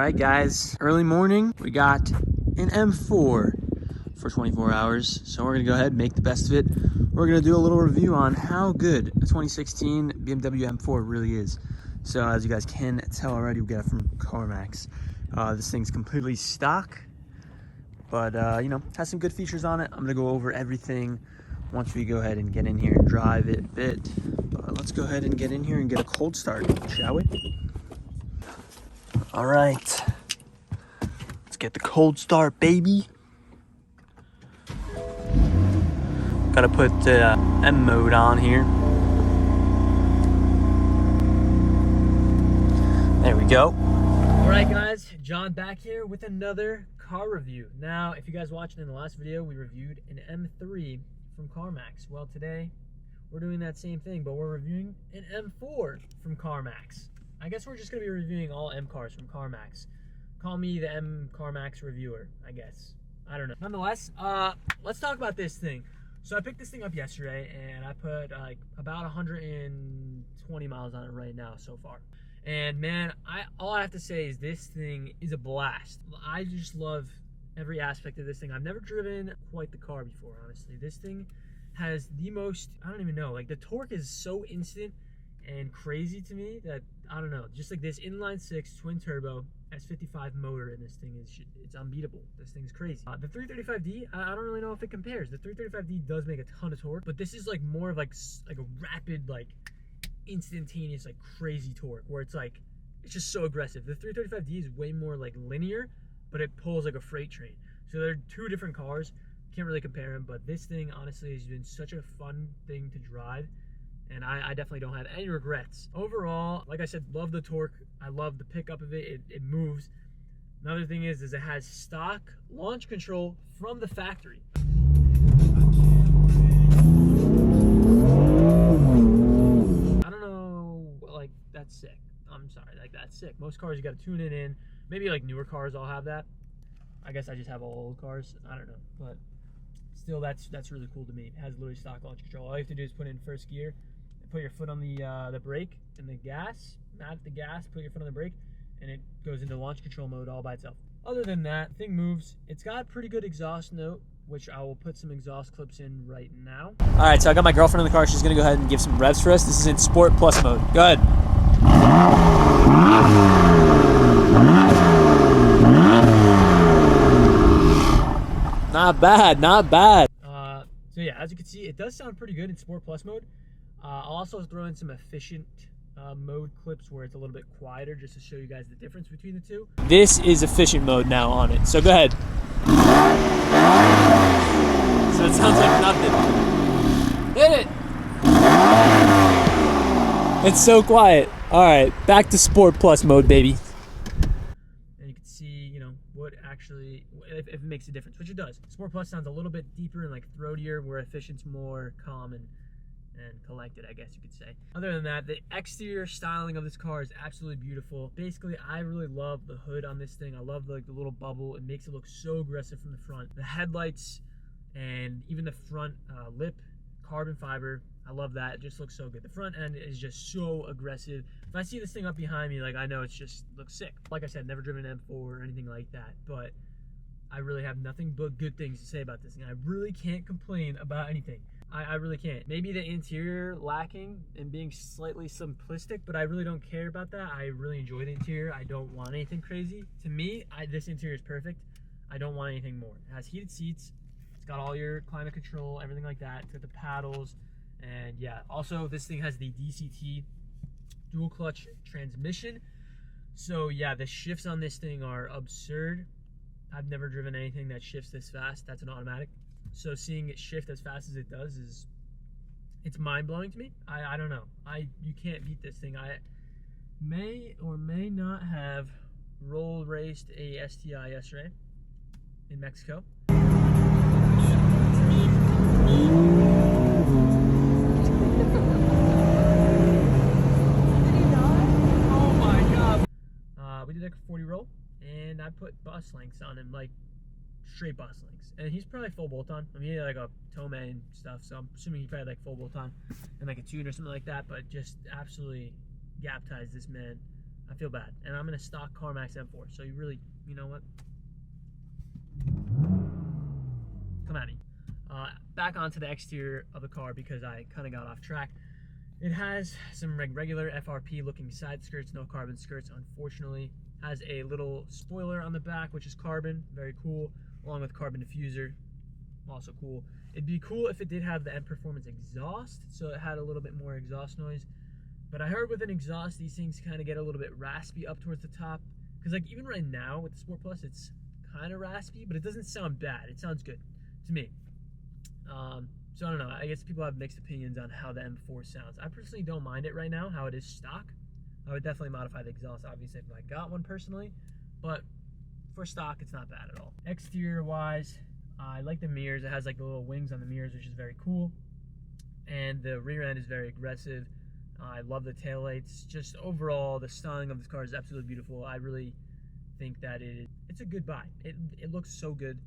Alright guys, early morning, we got an M4 for 24 hours. So we're gonna go ahead and make the best of it. We're gonna do a little review on how good a 2016 BMW M4 really is. So as you guys can tell already, we got it from CarMax. This thing's completely stock, but you know, has some good features on it. I'm gonna go over everything once we go ahead and get in here and drive it a bit. But let's go ahead and get in here and get a cold start, shall we? All right, let's get the cold start, baby. Gotta put the M mode on here. There we go. All right, guys, John back here with another car review. Now, if you guys watched in the last video, we reviewed an M3 from CarMax. Well, today we're doing that same thing, but we're reviewing an M4 from CarMax. I guess we're just gonna be reviewing all M cars from CarMax. Call me the M CarMax reviewer, I guess. I don't know. Nonetheless, let's talk about this thing. So I picked this thing up yesterday, and I put like about 120 miles on it right now so far. And man, all I have to say is this thing is a blast. I just love every aspect of this thing. I've never driven quite the car before, honestly. This thing has the most, I don't even know, like the torque is so instant and crazy to me that, I don't know, just like this inline six twin turbo S55 motor in this thing it's unbeatable. This thing's crazy. The 335D, I don't really know if it compares. The 335D does make a ton of torque, but this is like more of like a rapid, like instantaneous, like crazy torque where it's like, it's just so aggressive. The 335D is way more like linear, but it pulls like a freight train. So they're two different cars. Can't really compare them, but this thing honestly has been such a fun thing to drive. And I definitely don't have any regrets. Overall, like I said, love the torque. I love the pickup of it. It moves. Another thing is it has stock launch control from the factory. I don't know, like that's sick. I'm sorry, like that's sick. Most cars you gotta tune it in. Maybe like newer cars all have that. I guess I just have all old cars. I don't know, but still, that's really cool to me. It has literally stock launch control. All you have to do is put it in first gear. Put your foot on the brake and the gas, not the gas, put your foot on the brake, and it goes into launch control mode all by itself. Other than that, the thing moves. It's got pretty good exhaust note, which I will put some exhaust clips in right now. All right, so I got my girlfriend in the car. She's gonna go ahead and give some revs for us. This is in Sport Plus mode. Go ahead. Not bad, not bad. So yeah, as you can see, it does sound pretty good in Sport Plus mode. I'll also throw in some efficient mode clips where it's a little bit quieter just to show you guys the difference between the two. This is efficient mode now on it, so go ahead. So it sounds like nothing. Hit it! It's so quiet. All right, back to Sport Plus mode, baby. And you can see, you know, what actually, if it makes a difference, which it does. Sport Plus sounds a little bit deeper and like throatier, where efficient's more calm and collected, I guess you could say. Other than that, the exterior styling of this car is absolutely beautiful. Basically, I really love the hood on this thing. I love like the little bubble. It makes it look so aggressive from the front. The headlights and even the front lip, carbon fiber, I love that. It just looks so good. The front end is just so aggressive. If I see this thing up behind me, like I know it's just looks sick. Like I said, never driven an M4 or anything like that, but I really have nothing but good things to say about this thing. I really can't complain about anything. I really can't. Maybe the interior lacking and being slightly simplistic, but I really don't care about that. I really enjoy the interior. I don't want anything crazy. To me, this interior is perfect. I don't want anything more. It has heated seats. It's got all your climate control, everything like that. It's got the paddles. And yeah, also this thing has the DCT dual clutch transmission. So yeah, the shifts on this thing are absurd. I've never driven anything that shifts this fast. That's an automatic. So seeing it shift as fast as it does it's mind-blowing to me. I don't know. You can't beat this thing. I may or may not have roll raced a STI yesterday in Mexico. Oh my god. We did like a 40 roll and I put bus links on him, like straight bus links, and he's probably full bolt on. I mean, he had like a Tome and stuff, so I'm assuming he probably had like full bolt on and like a tune or something like that, but just absolutely gap ties this man I feel bad. And I'm in a stock CarMax M4, so you really, you know what? Come at me. Back onto the exterior of the car because I kind of got off track. It has some regular FRP looking side skirts, no carbon skirts, unfortunately. Has a little spoiler on the back, which is carbon, very cool, along with carbon diffuser, also cool. It'd be cool if it did have the M Performance exhaust, so it had a little bit more exhaust noise. But I heard with an exhaust, these things kind of get a little bit raspy up towards the top. Because like even right now with the Sport Plus, it's kind of raspy, but it doesn't sound bad. It sounds good to me. So I don't know. I guess people have mixed opinions on how the M4 sounds. I personally don't mind it right now, how it is stock. I would definitely modify the exhaust, obviously, if I got one personally. But for stock, it's not bad at all. Exterior-wise, I like the mirrors. It has like the little wings on the mirrors, which is very cool. And the rear end is very aggressive. I love the taillights. Just overall, the styling of this car is absolutely beautiful. I really think that it's a good buy. It looks so good.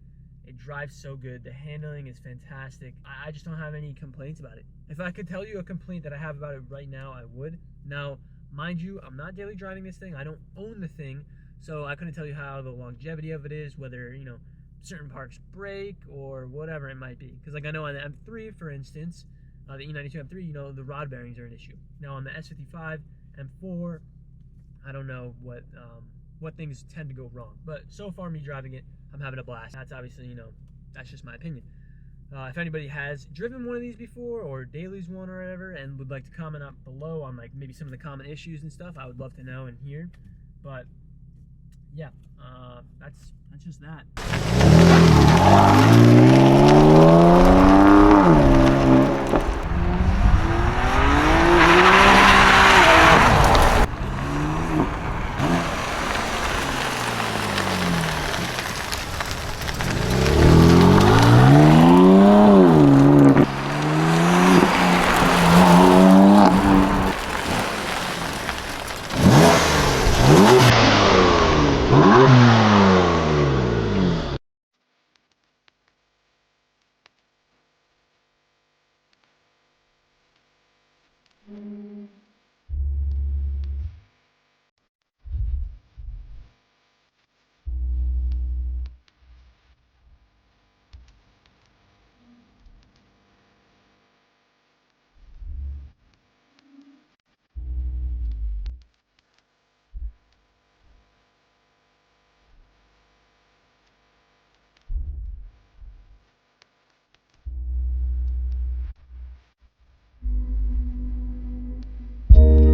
It drives so good. The handling is fantastic. I just don't have any complaints about it. If I could tell you a complaint that I have about it right now, I would. Now, mind you, I'm not daily driving this thing. I don't own the thing, so I couldn't tell you how the longevity of it is, whether, you know, certain parts break or whatever it might be. Because like I know on the M3, for instance, the E92 M3, you know, the rod bearings are an issue. Now on the S55 M4, I don't know what things tend to go wrong. But so far, me driving it, I'm having a blast. That's obviously, you know, that's just my opinion. If anybody has driven one of these before or dailies one or whatever and would like to comment up below on like maybe some of the common issues and stuff, I would love to know and hear. But yeah, that's just that.